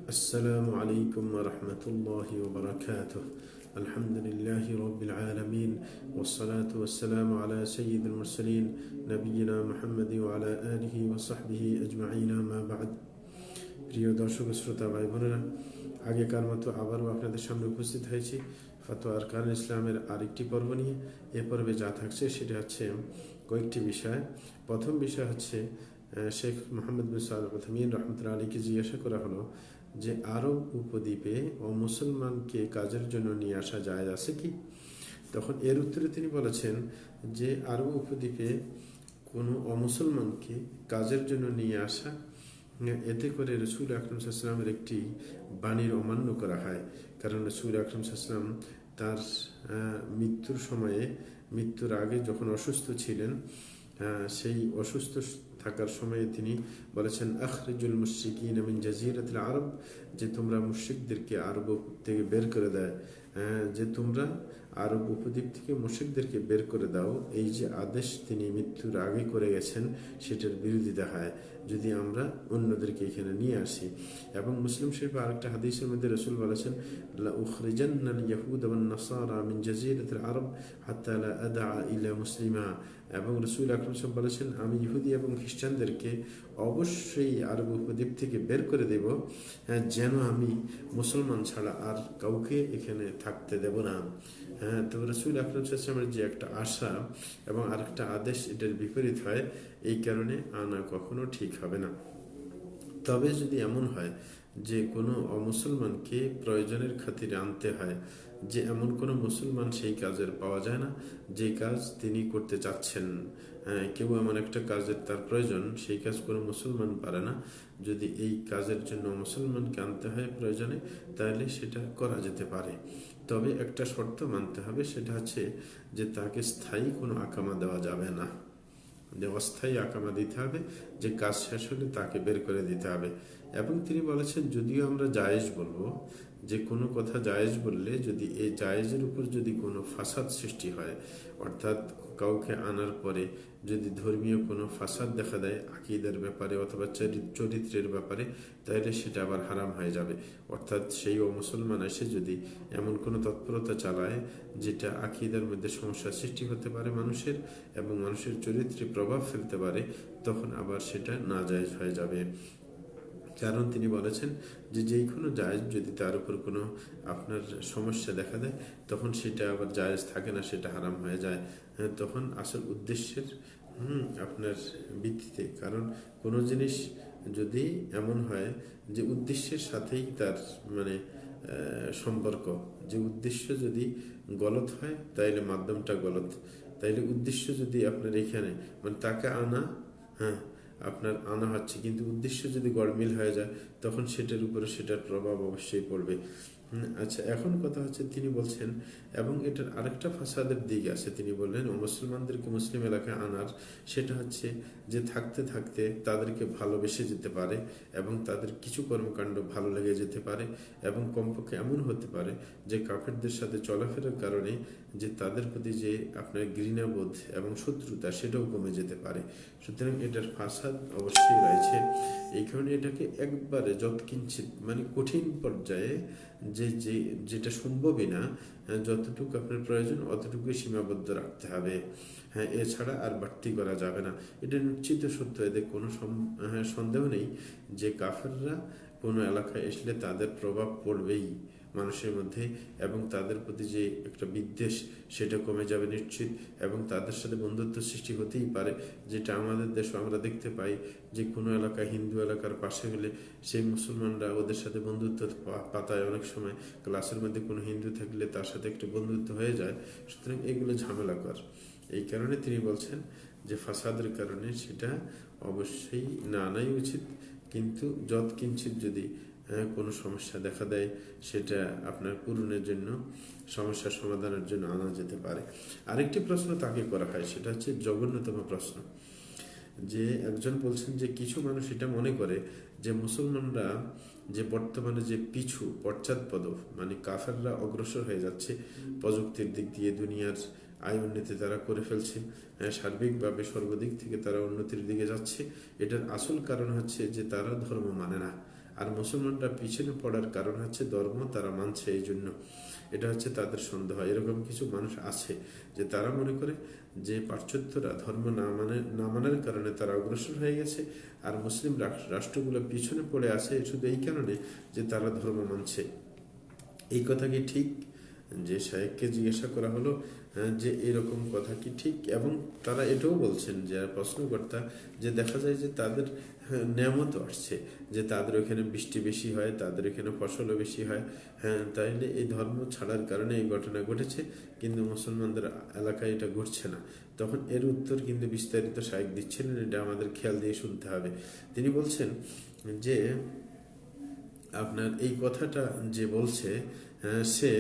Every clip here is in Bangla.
السلام عليكم ورحمة الله وبركاته. الحمد لله رب العالمين والصلاة والسلام على سيد المرسلين نبينا محمد وعلى آله وصحبه أجمعين ما بعد. প্রিয় দর্শক শ্রোতা ভাই বোনেরা, আগেকার মতো আবারও আপনাদের সামনে উপস্থিত হয়েছি ফাতোয়া আরকান ইসলামের আরেকটি পর্ব নিয়ে। এ পর্বে যা থাকছে সেটা হচ্ছে কয়েকটি বিষয়। প্রথম বিষয় হচ্ছে শেখ মোহাম্মদ বিন সালেহ আল উসাইমিন রহমতুল্লাহ আলাইহিকে জিজ্ঞাসা করা হলো যে আরব উপদ্বীপে অমুসলমানকে কাজের জন্য নিয়ে আসা যায় আছে কি? তখন এর উত্তরে তিনি বলেছেন যে আরব উপদ্বীপে কোনো অমুসলমানকে কাজের জন্য নিয়ে আসা, এতে করে রসুল আকরম সাল্লামের একটি বাণীর অমান্য করা হয়। কারণ রসুল আকরম সাল্লাম তার মৃত্যুর সময়ে, মৃত্যুর আগে যখন অসুস্থ ছিলেন, সেই অসুস্থ থাকার সময়ে তিনি বলেছেন আখরিজুল মুশরিকিন মিন জাজিরাতিল আরব, যে তোমরা মুশরিকদেরকে আরব থেকে বের করে দেয়, যে তোমরা আরব উপদ্বীপ থেকে মুশরিকদেরকে বের করে দাও। এই যে আদেশ তিনি মৃত্যুর আগে করে গেছেন, সেটার বিরোধিতা হয় যদি আমরা অন্যদেরকে এখানে নিয়ে আসি। এবং মুসলিম শরীফে আরেকটা হাদিসের মধ্যে রাসূল বলেছেন লা উখরিজান্নাল ইয়াহুদ ওয়ান নাসারা মিন জাজিরাতিল আরব হাত্তা লা আদআ ইলা মুসলিমা। এবং রাসূল আকরাম সাল্লাল্লাহু আলাইহি ওয়াসাল্লাম বলেছেন, আমি ইহুদি এবং খ্রিস্টানদেরকে অবশ্যই আরব উপদ্বীপ থেকে বের করে দেব, যেন আমি মুসলমান ছাড়া আর কাউকে এখানে থাকতে দেব না। তো রাসূল আকরাম সাল্লাল্লাহু আলাইহি ওয়াসাল্লামের যে একটা আশা এবং আরেকটা আদেশ, এটার বিপরীত হয়, এই কারণে আনা কখনো ঠিক হবে না। তবে যদি এমন হয় যে কোনো অমুসলমানকে প্রয়োজনের খাতিরে আনতে হয়, যে এমন কোনো মুসলমান সেই কাজের পাওয়া যায় না যে কাজ তিনি করতে চাচ্ছেন, কেউ এমন একটা কাজের তার প্রয়োজন, সেই কাজ কোনো মুসলমান পারে না, যদি এই কাজের জন্য মুসলমানকে আনতে হয় প্রয়োজনে, তাহলে সেটা করা যেতে পারে। তবে একটা শর্ত মানতে হবে, সেটা হচ্ছে যে তাকে স্থায়ী কোনো আকামা দেওয়া যাবে না, যে অস্থায়ী আকামা দিতে হবে, যে কাজ শেষ হলে তাকে বের করে দিতে হবে। এবং তিনি বলেছেন, যদিও আমরা জায়েজ বলবো, যে কোনো কথা জায়েজ বললে যদি এই জায়েজের উপর যদি কোনো ফাসাদ সৃষ্টি হয়, অর্থাৎ কাউকে আনার পরে যদি ধর্মীয় কোনো ফাসাদ দেখা দেয় আকীদার ব্যাপারে অথবা চরিত্রের ব্যাপারে, তাহলে সেটা আবার হারাম হয়ে যাবে। অর্থাৎ সেই মুসলমান এসে যদি এমন কোনো তৎপরতা চালায় যেটা আকীদার মধ্যে সমস্যা সৃষ্টি হতে পারে মানুষের, এবং মানুষের চরিত্রে প্রভাব ফেলতে পারে, তখন আবার সেটা নাজায়েজ হয়ে যাবে। কারণ তিনি বলেছেন যে যেই কোনো জায়েজ যদি তার উপর কোনো আপনার সমস্যা দেখা দেয়, তখন সেটা আবার জায়েজ থাকে না, সেটা হারাম হয়ে যায়। তখন আসল উদ্দেশ্যের আপনার ভিত্তিতে, কারণ কোনো জিনিস যদি এমন হয় যে উদ্দেশ্যের সাথেই তার মানে সম্পর্ক, যে উদ্দেশ্য যদি গলত হয় তাইলে মাধ্যমটা গলত, তাইলে উদ্দেশ্য যদি আপনার এখানে মানে তাকে আনা, আপনার আনা হচ্ছে, কিন্তু উদ্দেশ্য যদি গড়মিল হয়ে যায়, তখন সেটার উপরে সেটার প্রভাব অবশ্যই পড়বে। আচ্ছা, এখন কথা হচ্ছে তিনি বলছেন, এবং এটার আরেকটা ফাসাদের দিক আছে। তিনি বললেন মুসলমানদেরকে মুসলিম এলাকায় আনার, সেটা হচ্ছে যে থাকতে থাকতে তাদেরকে ভালোবেসে যেতে পারে, এবং তাদের কিছু কর্মকাণ্ড ভালো লেগে যেতে পারে, এবং কমপক্ষে এমন হতে পারে যে কাফেরদের সাথে চলাফেরার কারণে যে তাদের প্রতি যে আপনার ঘৃণাবোধ এবং শত্রুতা, সেটাও কমে যেতে পারে। সুতরাং এটার ফাসাদ অবশ্যই রয়েছে। এই কারণে এটাকে একবারে যৎকিঞ্চিত মানে কঠিন পর্যায়ে, যেটা সম্ভবই না, যতটুকু আপনার প্রয়োজন অতটুকুই সীমাবদ্ধ রাখতে হবে। এছাড়া আর বাড়তি করা যাবে না। এটা নিশ্চিত সত্য, এতে কোনো সন্দেহ নেই যে কাফেররা কোনো এলাকায় আসলে তাদের প্রভাব পড়বেই মানুষের মধ্যে, এবং তাদের প্রতি যে একটা বিদ্বেষ, সেটা কমে যাবে নিশ্চিত, এবং তাদের সাথে বন্ধুত্ব সৃষ্টি হতেই পারে। যেটা আমাদের দেশে আমরা দেখতে পাই, যে কোনো এলাকা হিন্দু এলাকার পাশে হলে সেই মুসলমানরা ওদের সাথে বন্ধুত্ব পাতায়। অনেক সময় ক্লাসের মধ্যে কোনো হিন্দু থাকলে তার সাথে একটু বন্ধুত্ব হয়ে যায়। সুতরাং এগুলো ঝামেলাকর। এই কারণে তিনি বলছেন যে ফাসাদের কারণে সেটা অবশ্যই না আনাই উচিত, কিন্তু যৎকিঞ্চিত যদি কোনো সমস্যা দেখা দেয়, সেটা আপনার পূরণের জন্য, সমস্যার সমাধানের জন্য আনা যেতে পারে। আরেকটি প্রশ্ন তাকে করা হয়, সেটা হচ্ছে জঘন্যতম প্রশ্ন, যে একজন বলছেন যে কিছু মানুষ এটা মনে করে যে মুসলমানরা যে বর্তমানে যে পিছু পশ্চাৎপদ, মানে কাফেররা অগ্রসর হয়ে যাচ্ছে প্রযুক্তির দিক দিয়ে, দুনিয়ার আয় উন্নতি তারা করে ফেলছে, সার্বিকভাবে সর্বদিক থেকে তারা উন্নতির দিকে যাচ্ছে। এটার আসল কারণ হচ্ছে যে তারা ধর্ম মানে না। আর মুসলমানরা পিছনে পড়ার কারণ হচ্ছে ধর্ম তারা মানছে, এই জন্য এটা হচ্ছে তাদের সন্দেহ। এরকম কিছু মানুষ আছে যে তারা মনে করে যে পাশ্চাত্যরা ধর্ম না মানার কারণে তারা অগ্রসর হয়ে গেছে, আর মুসলিম রাষ্ট্রগুলো পিছনে পড়ে আছে শুধু এই কারণে যে তারা ধর্ম মানছে। এই কথা কি ঠিক? যে শায়েখকে জিজ্ঞাসা করা হলো যে এরকম কথা কি ঠিক, এবং তারা এটাও বলছেন যে প্রশ্নকর্তা যে দেখা যায় যে তাদের নেয়ামত আসছে, যে তাদের ওখানে বৃষ্টি বেশি হয়, তাদের ওখানে ফসলও বেশি হয়, তাইলে এই ধর্ম ছাড়ার কারণে এই ঘটনা ঘটেছে, কিন্তু মুসলমানদের এলাকায় এটা ঘটছে না। তখন এর উত্তর কিন্তু বিস্তারিত শায়েখ দিচ্ছিলেন, এটা আমাদের খেয়াল দিয়ে শুনতে হবে। তিনি বলছেন যে আপনার এই কথাটা যে বলছে সে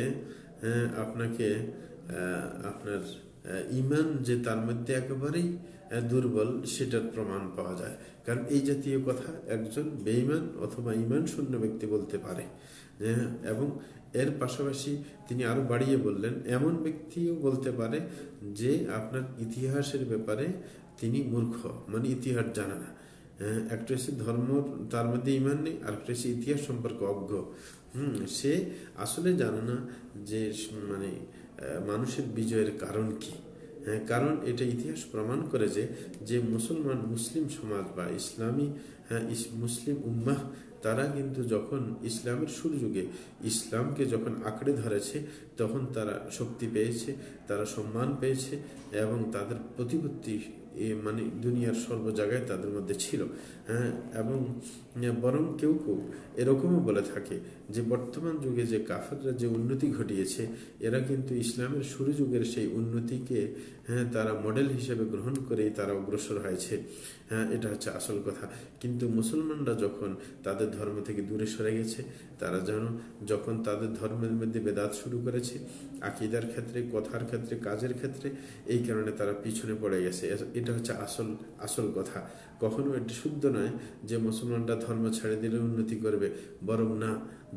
আপনাকে আপনার ইমান যে তার মধ্যে একেবারেই দুর্বল সেটার প্রমাণ পাওয়া যায়। কারণ এই জাতীয় কথা একজন বেঈমান অথবা ইমান শূন্য ব্যক্তি বলতে পারে। এবং এর পাশাপাশি তিনি আরো বাড়িয়ে বললেন এমন ব্যক্তিও বলতে পারে যে আপনার ইতিহাসের ব্যাপারে তিনি মূর্খ, মানে ইতিহাস জানে না। একটা হচ্ছে ধর্ম, তার মধ্যে ইমান নেই, আর একটা হচ্ছে ইতিহাস সম্পর্কে অজ্ঞ। সে আসলে জানে না যে মানে মানুষের বিজয়ের কারণ কি। কারণ এটা ইতিহাস প্রমাণ করে যে মুসলিম সমাজ বা ইসলামী মুসলিম উম্মাহ তারা কিন্তু যখন ইসলামের শুরু যুগে ইসলামকে যখন আঁকড়ে ধরেছে তখন তারা শক্তি পেয়েছে, তারা সম্মান পেয়েছে, এবং তাদের প্রতিপত্তি মানে দুনিয়ার সর্ব জায়গায় তাদের মধ্যে ছিল। এবং বরং কেউ কেউ এরকমও বলে থাকে যে বর্তমান যুগে যে কাফেররা যে উন্নতি ঘটিয়েছে এরা কিন্তু ইসলামের শুরু যুগের সেই উন্নতিকে তারা মডেল হিসেবে গ্রহণ করেই তারা অগ্রসর হয়েছে। এটা হচ্ছে আসল কথা। কিন্তু মুসলমানরা যখন তাদের ধর্ম থেকে দূরে সরে গেছে, তারা যখন তাদের ধর্মের মধ্যে বেদাত শুরু করেছে আকীদার ক্ষেত্রে, কথার ক্ষেত্রে, কাজের ক্ষেত্রে, এই কারণে তারা পিছনে পড়ে গেছে। এটা হচ্ছে আসল কথা। কখনো এটি শুদ্ধ নয় যে মুসলমানরা ধর্ম ছেড়ে দিলে উন্নতি করবে, বরং না,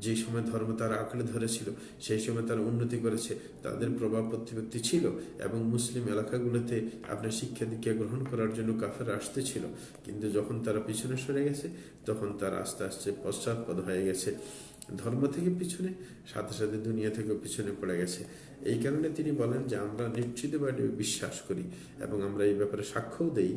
যে সময় ধর্ম তারা আঁকড়ে ধরেছিল সেই সময় তারা উন্নতি করেছে, তাদের প্রভাব প্রতিপত্তি ছিল, এবং মুসলিম এলাকাগুলোতে আপনার শিক্ষা দীক্ষা গ্রহণ করার জন্য কাফেররা আসতেছিল। কিন্তু যখন তারা পিছনে সরে গেছে তখন তারা আস্তে আস্তে পশ্চাৎপদ হয়ে গেছে, ধর্ম থেকে পিছনে, সাথে সাথে দুনিয়া থেকে পিছনে পড়ে গেছে। এই কারণে তিনি বলেন যে আমরা নিশ্চিতভাবে বিশ্বাস করি এবং আমরা এই ব্যাপারে সাক্ষ্যও দেই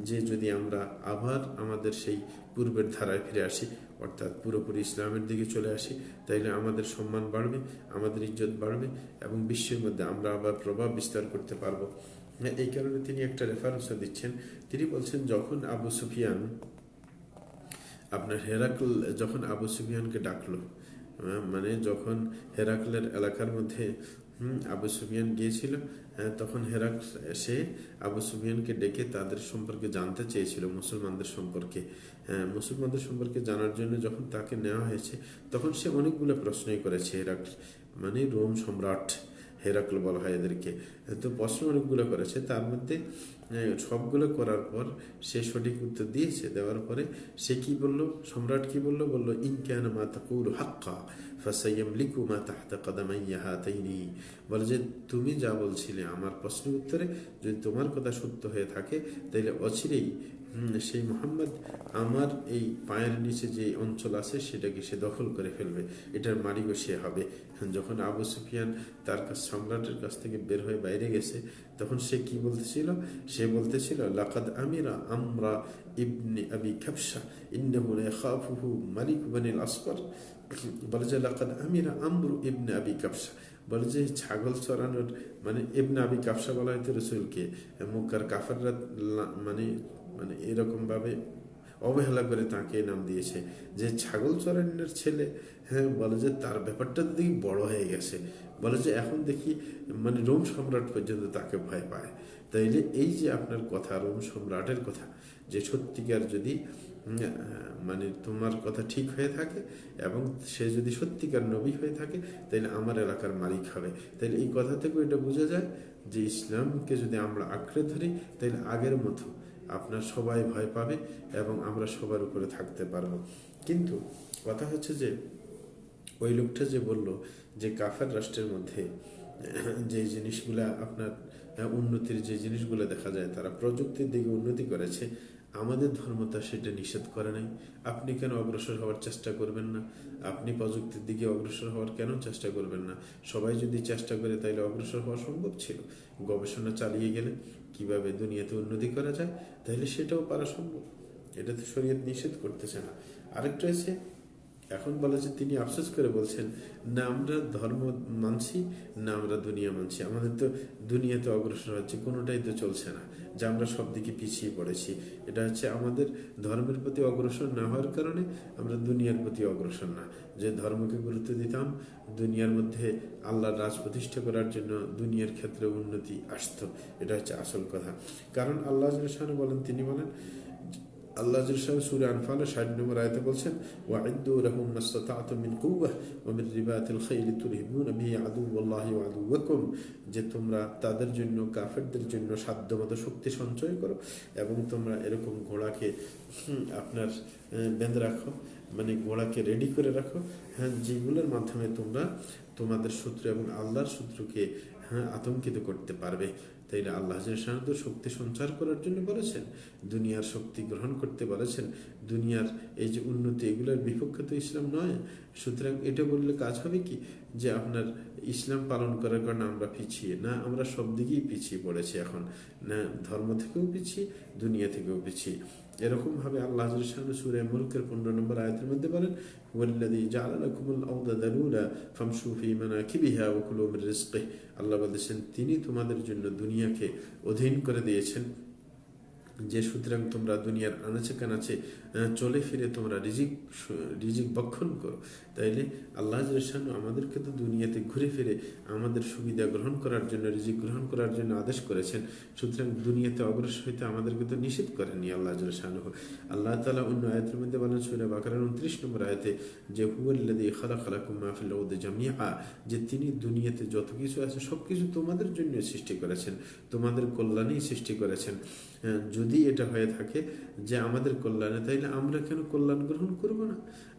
যে যদি আমরা আবার আমাদের সেই পূর্বের ধারায় ফিরে আসি, অর্থাৎ পুরোপুরি ইসলামের দিকে চলে আসি, তাইলে আমাদের সম্মান বাড়বে, আমাদের ইজ্জত বাড়বে, এবং বিশ্বের মধ্যে আমরা আবার প্রভাব বিস্তার করতে পারবো। এই কারণে তিনি একটা রেফারেন্সও দিচ্ছেন। তিনি বলছেন যখন আবু সুফিয়ান আপনার যখন আবু সুফিয়ানকে ডাকলো, মানে যখন হেরাকলের এলাকার মধ্যে আবু সুফিয়ান গিয়েছিল, তখন সে আবু সুফিয়ানকে ডেকে তাদের সম্পর্কে জানতে চেয়েছিল, মুসলমানদের সম্পর্কে জানার জন্য যখন তাকে নেওয়া হয়েছে তখন সে অনেকগুলো প্রশ্নই করেছে। হেরাকল মানে রোম সম্রাট, হেরাকল বলা হয় এদেরকে। তো প্রশ্ন অনেকগুলো করেছে, তার মধ্যে সবগুলো করার পর সে সঠিক উত্তর দিয়েছে। দেওয়ার পরে সে কি বলল, সম্রাট কি বলল, ইনকানা মা তাকুলু হাক্কা ফাসায়ামলিকু মা তাহতা কাদামাইয়া হাতাইনি। বলে যে তুমি যা বলছিলে আমার প্রশ্নের উত্তরে, যদি তোমার কথা সত্য হয়ে থাকে তাহলে অচিরেই সেই মোহাম্মদ আমার এই পায়ের নিচে যে অঞ্চল আছে সেটাকে সে দখল করে ফেলবে, এটার মালিকও সে হবে। যখন আবু সুফিয়ান তার সম্রাটের কাছ থেকে বের হয়ে বাইরে গেছে তখন সে কি বলতেছিল, সে বলতেছিল লাকাদ আমিরা আমরা ইবনে আবি কাবশা ইন্নাহু লা ইয়াখাফুহু মালিক বানিল আসফর। বলে যে লাকাদ আমিরা আমরু ইবনে আবি কাবশা, বলে যে ছাগল চড়ানোর মানে ইবনে আবি কাবশা বলা হয়তো রসুলকে, মক্কার কাফেররা মানে মানে এরকম ভাবে অবহেলা করে তাকে নাম দিয়েছে যে ছাগল চড়ানোর ছেলে। বলে যে তার ব্যাপারটা দেখি বড় হয়ে গেছে, বলে যে এখন দেখি মানে রোম সম্রাট পর্যন্ত তাকে ভয় পায়। তাইলে এই যে আপনার কথা, রোম সম্রাটের কথা, যে সত্যিকার যদি মানে তোমার কথা ঠিক হয়ে থাকে এবং সে যদি সত্যিকার নবী হয়ে থাকে তাহলে আমার এলাকার মালিক হবে। তাইলে এই কথা থেকে এটা বোঝা যায় যে ইসলামকে যদি আমরা আঁকড়ে ধরি তাহলে আগের মতো আপনার সবাই ভয় পাবে এবং আমরা সবার উপরে থাকতে পারবো। কিন্তু কথা হচ্ছে যে ওই লোকটা যে বলল যে কাফের রাষ্ট্রের মধ্যে যে জিনিসগুলা আপনার উন্নতির যে জিনিসগুলো দেখা যায়, তারা প্রযুক্তির দিকে উন্নতি করেছে, আমাদের ধর্মতা সেটা নিষেধ করে নাই। আপনি কেন অগ্রসর হওয়ার চেষ্টা করবেন না? আপনি প্রযুক্তির দিকে অগ্রসর হওয়ার কেন চেষ্টা করবেন না? সবাই যদি চেষ্টা করে তাহলে অগ্রসর হওয়া সম্ভব ছিল। গবেষণা চালিয়ে গেলে কিভাবে দুনিয়াতে উন্নতি করা যায়, তাহলে সেটাও পারা সম্ভব। এটা তো শরীয়ত নিষেধ করতেছে না। আরেকটা হচ্ছে, এখন বলে যে তিনি আফসোস করে বলছেন, না আমরা ধর্ম মানছি, না আমরা দুনিয়া মানছি। আমাদের তো দুনিয়াতে অগ্রসর হচ্ছে, কোনোটাই তো চলছে না, যে আমরা সব দিকে পিছিয়ে পড়েছি। এটা হচ্ছে আমাদের ধর্মের প্রতি অগ্রসর না হওয়ার কারণে আমরা দুনিয়ার প্রতি অগ্রসর না। যে ধর্মকে গুরুত্ব দিতাম, দুনিয়ার মধ্যে আল্লাহর রাজ প্রতিষ্ঠা করার জন্য দুনিয়ার ক্ষেত্রে উন্নতি আসতো। এটা হচ্ছে আসল কথা। কারণ আল্লাহ বলেন, তিনি বলেন, আল্লাহ সূরা আনফাল ৬০ নম্বর আয়াতে বলছেন, ওয়াইদ্দু লাহুম মাসতাতা'তুম মিন কুওয়াহ ওয়া মিন রিবাতিল খাইলি তুরহিবুনা বিহি আদুওয়াল্লাহি ওয়া আদুওয়াকুম, যে তোমরা তাদের জন্য, কাফেরদের জন্য সাধ্যমতো শক্তি সঞ্চয় করো এবং তোমরা এরকম ঘোড়াকে আপনার বেঁধে রাখো, মানে ঘোড়াকে রেডি করে রাখো, হ্যাঁ, যেগুলোর মাধ্যমে তোমরা তোমাদের শত্রু এবং আল্লাহর শত্রুকে আতঙ্কিত করতে পারবে। তাইলে আল্লাহ তো শক্তি সঞ্চার করার জন্য বলেছেন, দুনিয়ার শক্তি গ্রহণ করতে বলেছেন। দুনিয়ার এই যে উন্নতি, এগুলোর বিপক্ষে তো ইসলাম নয়। সুতরাং এটা বললে কাজ হবে কি, যে আপনার ইসলাম পালন করার কারণে আমরা পিছিয়ে না, আমরা সব দিকেই পিছিয়ে পড়েছি এখন, না ধর্ম থেকেও পিছিয়ে, দুনিয়া থেকেও পিছিয়ে। এরকম ভাবে আল্লাহ সূরা মুলকের 15 নম্বর আয়াতের মধ্যে বলেন, হুয়াল্লাযী জাআলা লাকুমুল আরদা যালুলা ফামশু ফী মানাকিবিহা ওয়া কুলু মির রিজকিহি। আল্লাহ বলেছেন, তিনি তোমাদের জন্য দুনিয়াকে অধীন করে দিয়েছেন, যে সুতরাং তোমরা দুনিয়ার আনাচে কানাচে চলে ফিরে তোমরা রিজিক ভক্ষণ করো। তাইলে আল্লাহ আমাদেরকে তো দুনিয়াতে ঘুরে ফিরে আমাদের সুবিধা গ্রহণ করার জন্য, রিজিক গ্রহণ করার জন্য আদেশ করেছেন। সুতরাং দুনিয়াতে অগ্রসর হইতে আমাদেরকে তো নিষেধ করেননি আল্লাহ। আল্লাহ তাআলা অন্য আয়াতের মধ্যে বলেন, সূরা বাকারার 29 নম্বর আয়াতে, যে হুয়াল্লাযী খালাকা লাকুম মা ফিল আরদি জামিআ, যে তিনি দুনিয়াতে যত কিছু আছে সবকিছু তোমাদের জন্য সৃষ্টি করেছেন, তোমাদের কল্যাণেই সৃষ্টি করেছেন। যদি এটা হয়ে থাকে যে আমাদের কল্যাণে, তাইলে আমরা কেন কল্যাণ গ্রহণ করব না?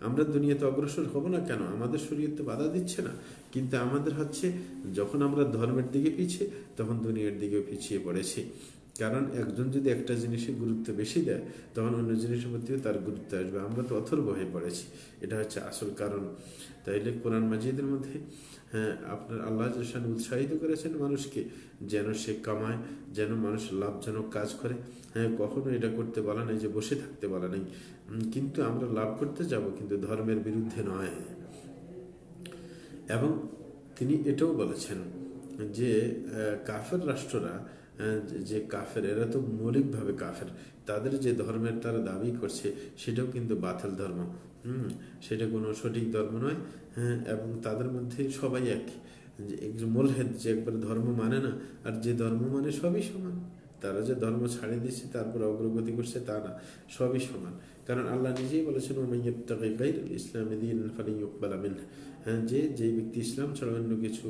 আমরা দুনিয়াতে অগ্রসর হব না কেন? আমাদের শরীয়ত তো বাধা দিচ্ছে না। কিন্তু আমাদের হচ্ছে, যখন আমরা ধর্মের দিকে পিছিয়ে, তখন দুনিয়ার দিকেও পিছিয়ে পড়েছি। কারণ একজন যদি একটা জিনিসের গুরুত্ব বেশি দেয়, তখন অন্য জিনিসের প্রতিও তার গুরুত্ব আসবে। আমরা তো অথর্ব হয়ে পড়েছি, এটা হচ্ছে আসল কারণ। তাইলে কোরআন মাজিদের মধ্যে আপনার আল্লাহ উৎসাহিত করেছেন মানুষকে, যেন সে কামায়, যেন মানুষ লাভজনক কাজ করে। কখনো এটা করতে বলা নেই যে বসে থাকতে বলা নেই, কিন্তু আমরা লাভ করতে যাব, কিন্তু ধর্মের বিরুদ্ধে নয়। এবং তিনি এটাও বলেছেন যে কাফের রাষ্ট্ররা, যে কাফের, এরা তো মৌলিকভাবে কাফের, তাদের যে ধর্মের তারা দাবি করছে সেটাও কিন্তু বাতিল ধর্ম, সেটা কোনো সঠিক ধর্ম নয়। এবং তাদের মধ্যে সবাই এক, যে একজন মুলহিদ, যে একবার ধর্ম মানে না, আর যে ধর্ম মানে সবই সমান। তারা যে ধর্ম ছাড়িয়ে দিচ্ছে তারপর অগ্রগতি করছে তা না, সবই সমান। কারণ আল্লাহ নিজেই বলেছেন, ওমান ইয়াবতাগি গায়রাল ইসলামি দীনান ফালান ইউকবালা মিনহু, যে ব্যক্তি ইসলাম ছাড়া অন্য কিছু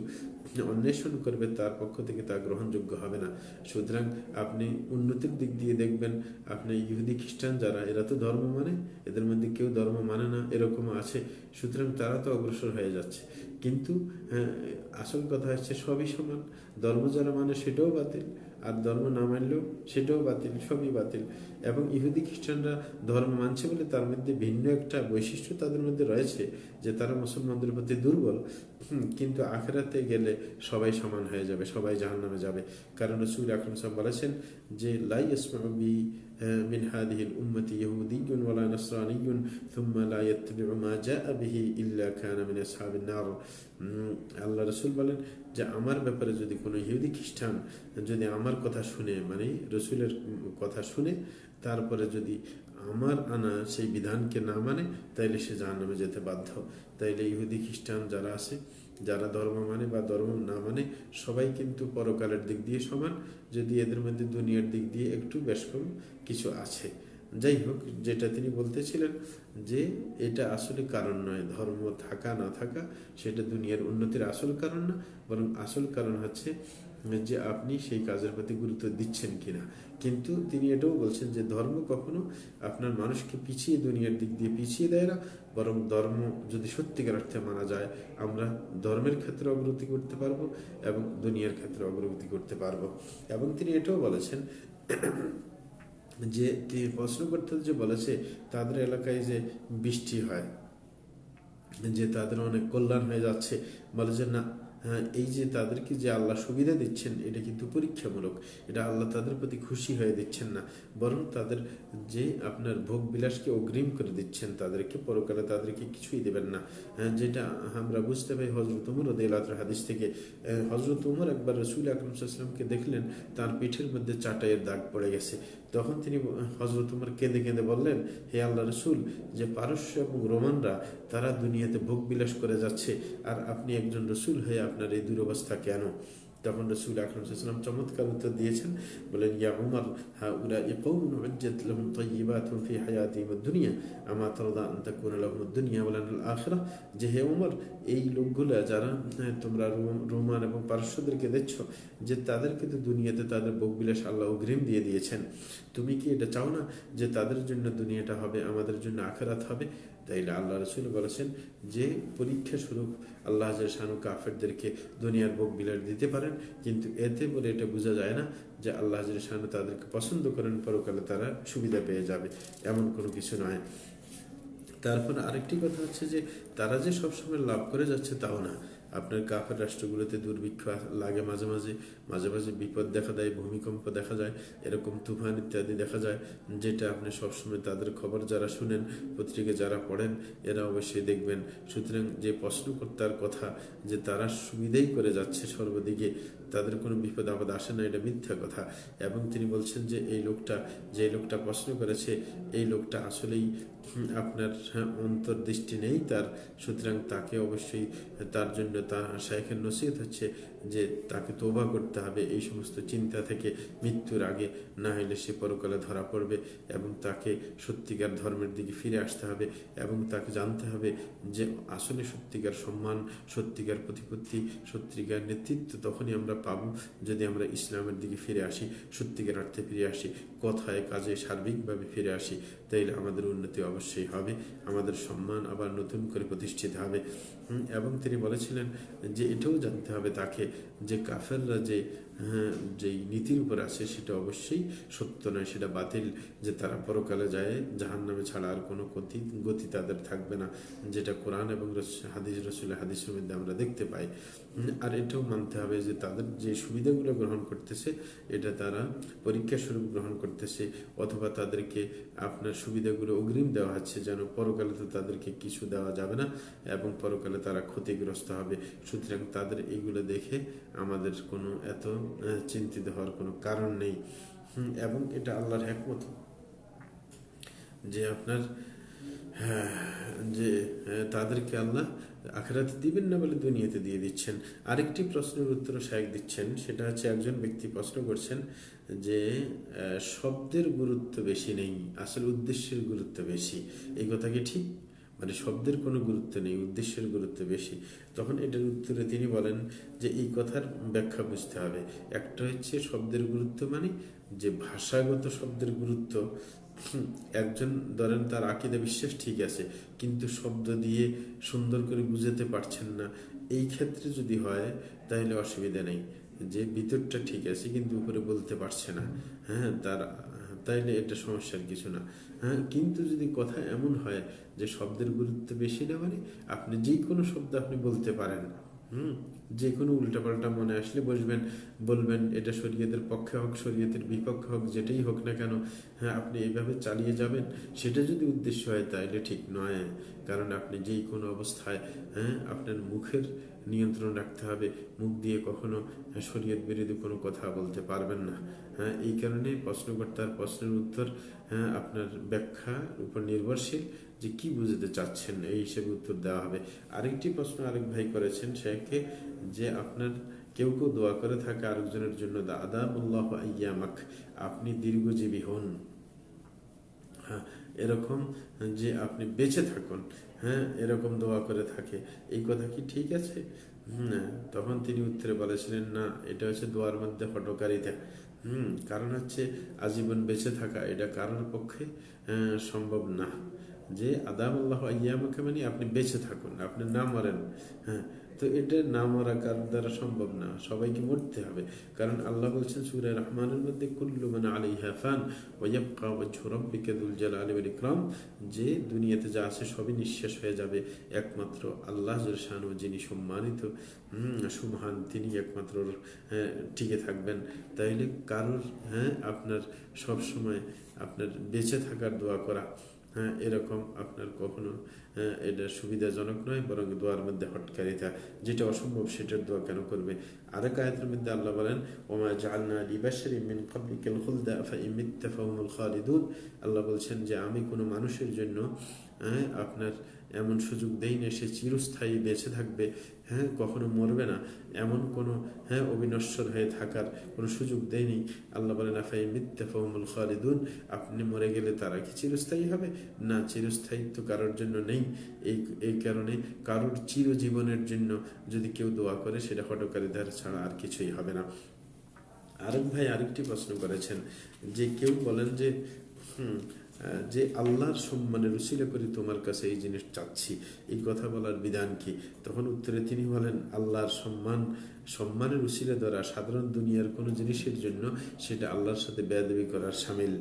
অন্বেষণ করবে তার পক্ষ থেকে তা গ্রহণযোগ্য হবে না। সুতরাং আপনি উন্নতির দিক দিয়ে দেখবেন, আপনি ইহুদি খ্রিস্টান যারা, এরা তো ধর্ম মানে, এদের মধ্যে কেউ ধর্ম মানে না এরকম আছে। সুতরাং তারা তো অগ্রসর হয়ে যাচ্ছে। কিন্তু আসল কথা হচ্ছে সবই সমান। ধর্ম যারা মানে সেটাও বাতিল, আর ধর্ম না মানলেও সেটাও বাতিল, সবই বাতিল। এবং ইহুদি খ্রিস্টানরা ধর্ম মানছে বলে তার মধ্যে ভিন্ন একটা বৈশিষ্ট্য তাদের মধ্যে রয়েছে, যে তারা মুসলমানদের প্রতি দুর্বল। কিন্তু আখিরাতে গেলে সবাই সমান হয়ে যাবে, সবাই জাহান্নামে যাবে। কারণ রাসূল আকরাম সাল্লাল্লাহু আলাইহি ওয়াসাল্লাম বলেছেন যে, লা ইয়াসমাউ বি মিন হাযিহিল উম্মতি ইয়াহুদিয়্যুন ওয়ালা নাসরানিয়্যুন সুম্মা লা ইয়াত্তাবি'ু মা জাআ বিহি ইল্লা কানা মিন আসহাবিন নার। আল্লাহ রাসূল বলেন যে, আমার ব্যাপারে যদি কোনো ইহুদি খ্রিস্টান যদি আমার কথা শুনে, মানে রাসূলের কথা শুনে, তারপরে যদি আমার আনা সেই বিধানকে না মানে, তাইলে সে জাহান্নামে যেতে বাধ্য। তাইলে ইহুদি খ্রিস্টান যারা আছে, যারা ধর্ম মানে বা ধর্ম না মানে, সবাই কিন্তু পরকালের দিক দিয়ে সমান, যদি এদের মধ্যে দুনিয়ার দিক দিয়ে একটু বেশ কম কিছু আছে। যাই হোক, যেটা তিনি বলতেছিলেন যে এটা আসলে কারণ নয়, ধর্ম থাকা না থাকা সেটা দুনিয়ার উন্নতির আসল কারণ না, বরং আসল কারণ হচ্ছে যে আপনি সেই কাজের প্রতি গুরুত্ব দিচ্ছেন কিনা। কিন্তু তিনি এটাও বলছেন যে ধর্ম কখনো আপনার মানুষকে পিছিয়ে, দুনিয়ার দিক দিয়ে পিছিয়ে দেয় না, বরং ধর্ম যদি সত্যিকার অর্থে মানা যায়, আমরা ধর্মের ক্ষেত্রে অগ্রগতি করতে পারবো এবং দুনিয়ার ক্ষেত্রে অগ্রগতি করতে পারবো। এবং তিনি এটাও বলেছেন যে প্রশ্ন করতে যে বলেছে তাদের এলাকায় যে বৃষ্টি হয়, যে তাদের অনেক কল্যাণ হয়ে যাচ্ছে, বলে যে না, হ্যাঁ, এই যে তাদেরকে যে আল্লাহ সুবিধা দিচ্ছেন এটা কিন্তু পরীক্ষামূলক, এটা আল্লাহ তাদের প্রতি খুশি হয়ে দিচ্ছেন না, বরং তাদের যে আপনার ভোগ বিলাসকে অগ্রিম করে দিচ্ছেন, তাদেরকে পরকালে তাদেরকে কিছুই দেবেন না। যেটা আমরা বুঝতে পাই হজরত উমর রাদিয়াল্লাহু আনহু হাদিস থেকে। হজরত উমর একবার রাসূল আকরাম সাল্লাল্লাহু আলাইহি ওয়াসাল্লামকে দেখলেন তার পিঠের মধ্যে চাটাইয়ের দাগ পড়ে গেছে। তখন তিনি হজরত উমর কেঁদে কেঁদে বললেন, হে আল্লাহ রসুল, যে পারস্য এবং রোমানরা তারা দুনিয়াতে ভোগ বিলাস করে যাচ্ছে, আর আপনি একজন রসুল হয়ে আপনার এই দুরবস্থা কেন? তখন রসুল আকরাম সাল্লাল্লাহু আলাইহি ওয়াসাল্লাম চমৎকার উত্তর দিয়েছেন, বলেন, ইয়া উমর, হাউলাই কওমুন উজ্জাত লাহুম তাইয়্যিবাতুন ফি হায়াতিহিম আদ-দুনিয়া আমা তারদা আন তাকুনা লাহুম আদ-দুনিয়া ওয়া লানাল আখিরাহ। যে হে উমর, এই লোকগুলা যারা তোমরা রোমান এবং পারস্যদেরকে দেখছো, যে তাদেরকে তো দুনিয়াতে তাদের ভোগবিলাস আল্লাহ অগ্রিম দিয়ে দিয়েছেন, তুমি কি এটা চাও না যে তাদের জন্য দুনিয়াটা হবে, আমাদের জন্য আখিরাত হবে? তাইলে আল্লাহ রসুল বলেছেন যে পরীক্ষা স্বরূপ আল্লাহ শানু কাফেরদেরকে দুনিয়ার ভোগ বিলাস দিতে পারেন, কিন্তু এতে বলে এটা বোঝা যায় না যে আল্লাহ শানু তাদেরকে পছন্দ করেন, পরকালে তারা সুবিধা পেয়ে যাবে, এমন কোনো কিছু নয়। তারপর আরেকটি কথা হচ্ছে যে তারা যে সবসময় লাভ করে যাচ্ছে তাও না। আপনার কাফের রাষ্ট্রগুলোতে দুর্ভিক্ষ লাগে, মাঝে মাঝে মাঝে মাঝে বিপদ দেখা দেয়, ভূমিকম্প দেখা যায়, এরকম তুফান ইত্যাদি দেখা যায়, যেটা আপনি সবসময় তাদের খবর যারা শুনেন, পত্রিকা যারা পড়েন, এরা অবশ্যই দেখবেন। সুতরাং যে প্রশ্নকর্তার কথা যে তারা সুবিধাই করে যাচ্ছে সর্বদিকে, তাদের কোনো বিপদ আপদ আসে না, এটা মিথ্যা কথা। এবং তিনি বলছেন যে এই লোকটা, যে লোকটা প্রশ্ন করেছে, এই লোকটা আসলেই আপনার অন্তর্দৃষ্টি নেই তার, সুতরাং তাকে অবশ্যই তার জন্য তার শাইখের নসিহত হচ্ছে যে তাকে তওবা করতে হবে এই সমস্ত চিন্তা থেকে মৃত্যুর আগে, না হলে সে পরকালে ধরা পড়বে, এবং তাকে সত্যিকার ধর্মের দিকে ফিরে আসতে হবে, এবং তাকে জানতে হবে যে আসলে সত্যিকার সম্মান, সত্যিকার প্রতিপত্তি, সত্যিকার নেতৃত্ব তখনই আমরা পাব যদি আমরা ইসলামের দিকে ফিরে আসি, সত্যিকার অর্থে ফিরে আসি, কথায় কাজে সার্বিকভাবে ফিরে আসি। তাইলে আমাদের উন্নতি অবশ্যই হবে, আমাদের সম্মান আবার নতুন করে প্রতিষ্ঠিত হবে। এবং তিনি বলেছিলেন যে এটাও জানতে হবে তাকে যে কাফেররা যেই নীতির উপর আছে সেটা অবশ্যই সত্য নয়, সেটা বাতিল, যে তারা পরকালে যায় জাহান্নামে ছাড়া আর কোনো গতি তাদের থাকবে না, যেটা কোরআন এবং রসুলের হাদিসের মধ্যে আমরা দেখতে পাই। আর এটাও মানতে হবে যে তাদের যে সুবিধাগুলো গ্রহণ করতেছে এটা তারা পরীক্ষা স্বরূপ গ্রহণ করতেছে, অথবা তাদেরকে আপনার সুবিধাগুলো অগ্রিম দেওয়া হচ্ছে, যেন পরকালে তো তাদেরকে কিছু দেওয়া যাবে না এবং পরকালে তারা ক্ষতিগ্রস্ত হবে। সুতরাং তাদের এইগুলো দেখে আমাদের কোনো এত চিন্তিত হওয়ার কোনো কারণ নেই। এবং এটা আল্লাহর হিকমত যে আপনার যে তাদেরকে আল্লাহ আখিরাতে দিবেন না বলে দুনিয়াতে দিয়ে দিচ্ছেন। আরেকটি প্রশ্নের উত্তর শায়েখ দিচ্ছেন, সেটা হচ্ছে একজন ব্যক্তি প্রশ্ন করছেন যে শব্দের গুরুত্ব বেশি নেই, আসলে উদ্দেশ্যের গুরুত্ব বেশি, এই কথা কি ঠিক? মানে শব্দের কোনো গুরুত্ব নেই, উদ্দেশ্যের গুরুত্ব বেশি। তখন এটার উত্তরে তিনি বলেন যে এই কথার ব্যাখ্যা বুঝতে হবে। একটা হচ্ছে শব্দের গুরুত্ব মানে যে ভাষাগত শব্দের গুরুত্ব, একজন ধরেন তার আকীদা বিশ্বাস ঠিক আছে কিন্তু শব্দ দিয়ে সুন্দর করে বুঝাতে পারছেন না, এই ক্ষেত্রে যদি হয় তাহলে অসুবিধা নেই, যে ভিতরটা ঠিক আছে কিন্তু উপরে বলতে পারছে না, তাইলে এটা সমস্যার কিছু না। কিন্তু যদি কথা এমন হয় যে শব্দের গুরুত্ব বেশি না, মানে আপনি যে কোনো শব্দ আপনি বলতে পারেন, যে কোনো উল্টাপাল্টা মনে আসলে বলবেন, এটা শরীয়তের পক্ষে হোক শরীয়তের বিপক্ষে হোক, যেটাই হোক না কেন, আপনি এইভাবে চালিয়ে যাবেন, সেটা যদি উদ্দেশ্য হয় তাহলে ঠিক নয়। কারণ আপনি যেই কোনো অবস্থায় আপনার মুখের নিয়ন্ত্রণ রাখতে হবে, মুখ দিয়ে কখনো শরীয়ত বিরোধী কোনো কথা বলতে পারবেন না। এই কারণে প্রশ্নকর্তার প্রশ্নের উত্তর আপনার ব্যাখ্যার উপর নির্ভরশীল, যে কি বুঝতে চাচ্ছেন এই হিসেবে উত্তর দেওয়া হবে। আরেকটি প্রশ্ন আরেক ভাই করেছেন শেখকে, যে আপনার কেউ কেউ দোয়া করে থাকে আরেকজনের জন্য, আদাবুল্লাহ আইয়ামাক, আপনি দীর্ঘজীবী হন, এরকম যে আপনি বেঁচে থাকুন, এরকম দোয়া করে থাকে, এই কথা কি ঠিক আছে? তখন তিনি উত্তরে বলেছিলেন, না, এটা হচ্ছে দোয়ার মধ্যে হটকারিতা। কারণ হচ্ছে আজীবন বেঁচে থাকা এটা কারোর পক্ষে সম্ভব না। যে আদাম আল্লাহ আইয়ামাকা মানে আপনি বেঁচে থাকুন, আপনি না মরেন। হ্যাঁ, তো এটা না মরা কার দ্বারা সম্ভব না, সবাইকে মরতে হবে। কারণ আল্লাহ বলছেন সূরা রহমানের মধ্যে, কুল্লু মান আলাইহা ফান ওয়া ইয়াবকা ওয়াজহু রাব্বিকা যুল জালালি ওয়াল ইকরাম, যে দুনিয়াতে যা আছে সবই নিঃশেষ হয়ে যাবে, একমাত্র আল্লাহ জল শানু যিনি সম্মানিত সুমহান, তিনি একমাত্র টিকে থাকবেন। তাইলে কারোর আপনার সব সময় আপনার বেঁচে থাকার দোয়া করা, এরকম আপনার কখনো এটা সুবিধাজনক নয়, বরং দোয়ার মধ্যে হটকারিতা, যেটা অসম্ভব সেটার দোয়া কেন করবে। আরেক আয়াতের মধ্যে আল্লাহ বলেন, ওমা জাআলনা লিবাশারিন মিন ক্বাবলিকাল খুলদা ফাইন মিত্তা ফাহুমুল খালিদুন। আল্লাহ বলছেন যে আমি কোনো মানুষের জন্য আপনার এমন সুযোগ দেই না সে চিরস্থায়ী বেঁচে থাকবে, কখনো মরবে না, এমন কোনো অবিনশ্বর হয়ে থাকার কোনো সুযোগ দেয়নি। আল্লাহ বলেন আফাই মিথ্যা ফাহুমুল খালিদুন, আপনি মরে গেলে তারা কি চিরস্থায়ী হবে? না, চিরস্থায়িত্ব কারোর জন্য নেই। এই কারণে কারোর চিরজীবনের জন্য যদি কেউ দোয়া করে সেটা হটকারিতার ছাড়া আর কিছুই হবে না। আরেক ভাই আরেকটি প্রশ্ন করেছেন যে কেউ বলেন যে আল্লাহর সম্মানের উসিলা করে তোমার কাছে এই জিনিস চাচ্ছি, এই কথা বলার বিধান কি? তখন উত্তরে তিনি বলেন, আল্লাহর সম্মানের উসিলা দ্বারা সাধারণ দুনিয়ার কোনো জিনিসের জন্য সেটা আল্লাহর সাথে বেয়াদবি করার সামিল।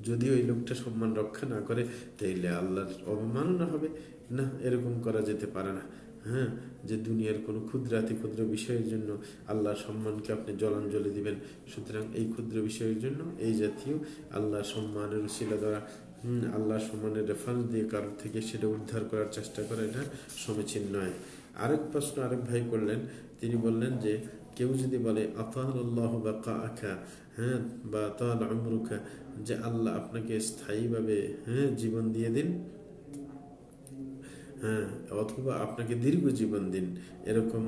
যদিও এই লোকটা সম্মান রক্ষা না করে তাইলে আল্লাহর অবমাননা হবে না, এরকম করা যেতে পারে না। যে দুনিয়ার কোনো ক্ষুদ্রাতি ক্ষুদ্র বিষয়ের জন্য আল্লাহর সম্মানকে আপনি জলাঞ্জলি দিবেন। সুতরাং এই ক্ষুদ্র বিষয়ের জন্য এই জাতীয় আল্লাহর সম্মানের উসিলা দ্বারা আল্লাহর সম্মানের রেফারেন্স দিয়ে কারোর থেকে সেটা উদ্ধার করার চেষ্টা করা এটা সমীচীন নয়। আরেক প্রশ্ন আরেক ভাই করলেন, তিনি বললেন যে কেউ যদি বলে আতাল্লাহ বাকাআকা, বা তাল উমরুকা, যে আল্লাহ আপনাকে স্থায়ীভাবে জীবন দিয়ে দিন, অথবা আপনাকে দীর্ঘ জীবন দিন, এরকম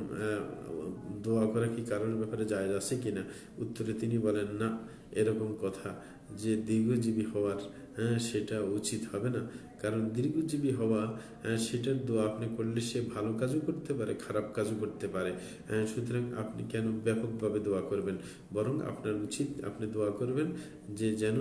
দোয়া করা কি কারোর ব্যাপারে জায়েজ আছে কিনা? উত্তরে তিনি বলেন না, এরকম কথা যে দীর্ঘজীবী হওয়ার সেটা উচিত হবে না। কারণ দীর্ঘজীবী হওয়া সেটার দোয়া আপনি করলে সে ভালো কাজও করতে পারে, খারাপ কাজও করতে পারে। সুতরাং আপনি কেন ব্যাপকভাবে দোয়া করবেন? বরং আপনার উচিত আপনি দোয়া করবেন যে যেন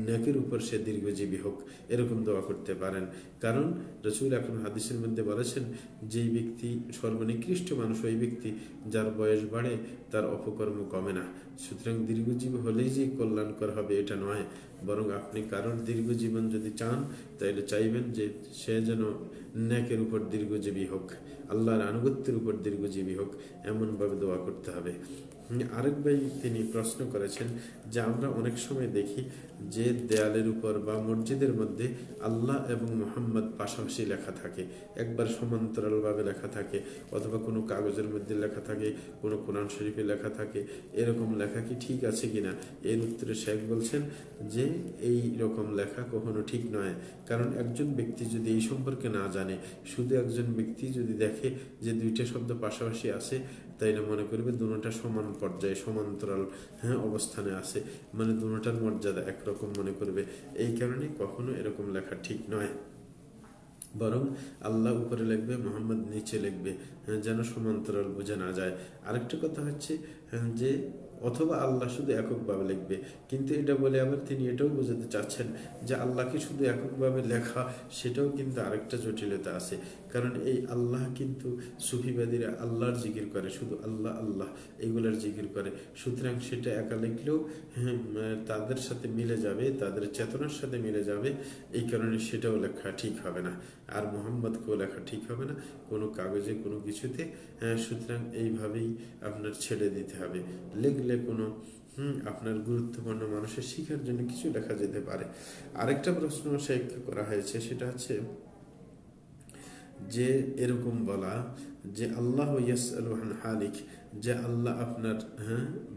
নেকের উপর সে দীর্ঘজীবী হোক, এরকম দোয়া করতে পারেন। কারণ রাসূল এখন হাদিসের মধ্যে বলেছেন, যেই ব্যক্তি সর্বনিকৃষ্ট মানুষ ওই ব্যক্তি যার বয়স বাড়ে তার অপকর্ম কমে না। সুতরাং দীর্ঘজীবী হলেই যে কল্যাণকর হবে এটা নয়, বরং আপনি কারোর দীর্ঘজীবন যদি চান তাহলে চাইবেন যে সে যেন নেকের উপর দীর্ঘজীবী হোক, আল্লাহর আনুগত্যের উপর দীর্ঘজীবী হোক, এমনভাবে দোয়া করতে হবে। আরেক ভাই তিনি প্রশ্ন করেছেন যে আমরা অনেক সময় দেখি যে দেয়ালের উপর বা মসজিদের মধ্যে আল্লাহ এবং মুহাম্মদ পাশাপাশি লেখা থাকে, একবার সমান্তরালভাবে লেখা থাকে, অথবা কোনো কাগজের মধ্যে লেখা থাকে, কোনো কোরআন শরীফে লেখা থাকে, এরকম লেখা কি ঠিক আছে কিনা? এর উত্তরে শেখ বলছেন যে এই রকম লেখা কখনো ঠিক নয়। কারণ একজন ব্যক্তি যদি এই সম্পর্কে না জানে, শুধু একজন ব্যক্তি যদি দেখে যে দুইটা শব্দ পাশাপাশি আছে, তাইলে মনে করবে দুটোটা সমান পর্যায়ে সমান্তরাল অবস্থানে আছে, মানে দুটোটার মর্যাদা একরকম মনে করবে। এই কারণে কখনো এরকম লেখা ঠিক নয়, বরং আল্লাহ উপরে লিখবে, মোহাম্মদ নিচে লিখবে, যেন সমান্তরাল বোঝা না যায়। আরেকটা কথা হচ্ছে যে অথবা আল্লাহ শুধু এককভাবে লিখবে, কিন্তু এটা বলে আবার তিনি এটাও বোঝাতে চাচ্ছেন যে আল্লাহকে শুধু এককভাবে লেখা, সেটাও কিন্তু আরেকটা জটিলতা আছে। কারণ এই আল্লাহ কিন্তু সুফিবাদীরা আল্লাহর জিকির করে, শুধু আল্লাহ আল্লাহ এইগুলার জিকির করে। সুতরাং সেটা একা লিখলেও তাদের সাথে মিলে যাবে, তাদের চেতনার সাথে মিলে যাবে, এই কারণে সেটাও লেখা ঠিক হবে না। আর মোহাম্মদকেও লেখা ঠিক হবে না কোনো কাগজে, কোনো কিছুতে। সুতরাং এইভাবেই আপনার ছেড়ে দিতে হবে। লিখলে কোনো আপনার গুরুত্বপূর্ণ মানুষের শিখার জন্য কিছু লেখা যেতে পারে। আরেকটা প্রশ্ন শেখ করা হয়েছে, সেটা হচ্ছে যে এরকম বলা যে আল্লাহ ইয়াসআলু আন হালিক, যে আল্লাহ আপনার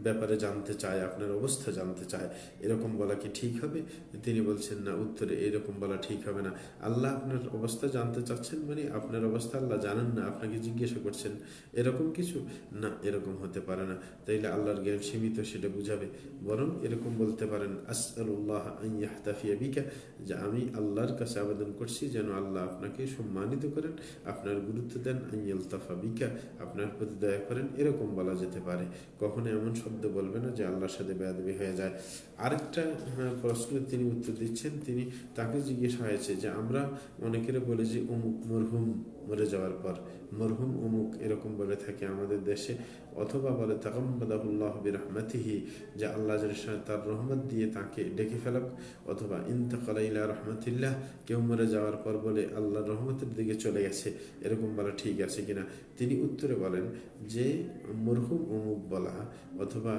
ব্যাপারে জানতে চায়, আপনার অবস্থা জানতে চায়, এরকম বলা কি ঠিক হবে? তিনি বলছেন না, উত্তরে এরকম বলা ঠিক হবে না। আল্লাহ আপনার অবস্থা জানতে চাচ্ছেন মানে আপনার অবস্থা আল্লাহ জানেন না, আপনাকে জিজ্ঞাসা করছেন, এরকম কিছু না, এরকম হতে পারে না। তাইলে আল্লাহর জ্ঞান সীমিত, সেটা বুঝাবে। বরং এরকম বলতে পারেন, আসআলুল্লাহ আন ইয়াহতাফিয়া বিকা, যে আমি আল্লাহর কাছে আবেদন করছি যেন আল্লাহ আপনাকে সম্মানিত করেন, আপনার গুরুত্ব দেন, আন ইয়ালতাফ লাতাফা বিকা, আপনার প্রতি দয়া করেন, এরকম বলা যেতে পারে। কখনো এমন শব্দ বলবে না যে আল্লাহর সাথে বেয়াদবি হয়ে যায়। আরেকটা প্রশ্নের তিনি উত্তর দিচ্ছেন, তাকে জিজ্ঞেস হয়েছে যে আমরা অনেকের বলে যে অমুক মরহুম, মরে যাওয়ার পর মরহুম অমুক এরকম বলে থাকে আমাদের দেশে, অথবা বলে তাকাম্মাদাহুল্লাহ বিরহমাতিহি, যে আল্লাহ তার রহমত দিয়ে তাকে ডেকে ফেলাক, অথবা ইন্তাকালা ইলা রহমাতিল্লাহ, কেউ মরে যাওয়ার পর বলে আল্লাহর রহমতের দিকে চলে গেছে, এরকম বলা ঠিক আছে কিনা। তিনি উত্তরে বলেন যে মরহুম অমুক বলা, অথবা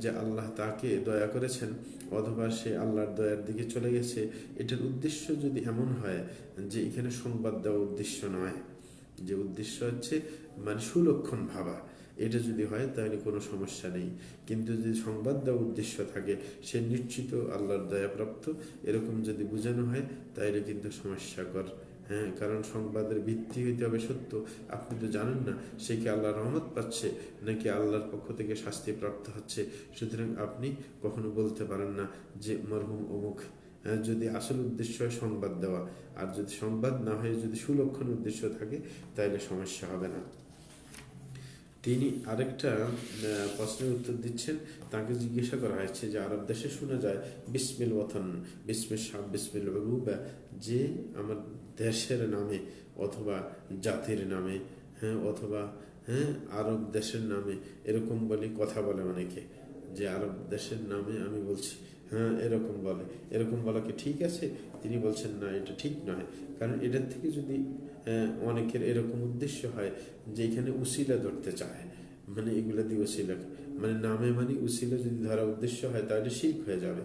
যে আল্লাহ তাকে দয়া করেছেন, অথবা সে আল্লাহর দয়ার দিকে চলে গেছে, এটার উদ্দেশ্য যদি এমন হয় যে এখানে সংবাদ দেওয়া উদ্দেশ্য নয়, যে উদ্দেশ্য হচ্ছে মানে সুলক্ষণ ভাবা, এটা যদি হয় তাহলে কোনো সমস্যা নেই। কিন্তু যদি সংবাদ দেওয়া উদ্দেশ্য থাকে সে নিশ্চিত আল্লাহর দয়াপ্রাপ্ত, এরকম যদি বোঝানো হয় তাহলে কিন্তু সমস্যাকর। হ্যাঁ, কারণ সংবাদের ভিত্তি হইতে হবে সত্য। আপনি তো জানেন না সে কি আল্লাহর রহমত পাচ্ছে নাকি আল্লাহর পক্ষ থেকে শাস্তি প্রাপ্ত হচ্ছে। সুতরাং আপনি কখনো বলতে পারেন না যে মরহুম অমুক, যদি আসল উদ্দেশ্য হয় সংবাদ দেওয়া, আর যদি সংবাদ না হয়ে যদি সুলক্ষণ উদ্দেশ্য থাকে তাহলে সমস্যা হবে না। তিনি আরেকটা প্রশ্নের উত্তর দিচ্ছেন, তাকে জিজ্ঞাসা করা হয়েছে যে আরব দেশে শোনা যায় বিসমিল ওয়াতন, বিসমিল শাহ, বিসমিল উরুবা, যে আমার দেশের নামে অথবা জাতির নামে, হ্যাঁ, অথবা আরব দেশের নামে এরকম বলে কথা বলে অনেকে, যে আরব দেশের নামে আমি বলছি, হ্যাঁ এরকম বলে, এরকম বলা কি ঠিক আছে? তিনি বলছেন না, এটা ঠিক নয়। কারণ এটার থেকে যদি অনেকের এরকম উদ্দেশ্য হয় যে এখানে উসিলা ধরতে চায়, মানে এগুলা দিয়ে উসিলা, মানে নামে মানে উসিলা যদি ধরা উদ্দেশ্য হয় তাহলে শিরক হয়ে যাবে।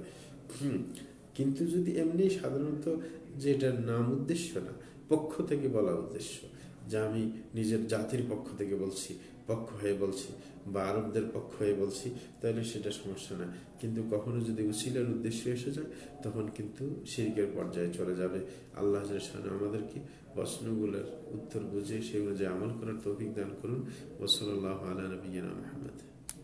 কিন্তু যদি এমনি সাধারণত যে এটার নাম উদ্দেশ্য না, পক্ষ থেকে বলা উদ্দেশ্য, যা আমি নিজের জাতির পক্ষ থেকে বলছি, পক্ষ হয়ে বলছি, বা আরবদের পক্ষ হয়ে বলছি, তাহলে সেটা সমস্যা না। কিন্তু কখনো যদি উসিলার উদ্দেশ্য এসে যায় তখন কিন্তু শিরকের পর্যায়ে চলে যাবে। আল্লাহ আমাদেরকে প্রশ্নগুলোর উত্তর বুঝে সেগুলো যে আমল করার তৌফিক দান করুন। ওয়া সাল্লাল্লাহু আলা নবিয়িনা মুহাম্মদ।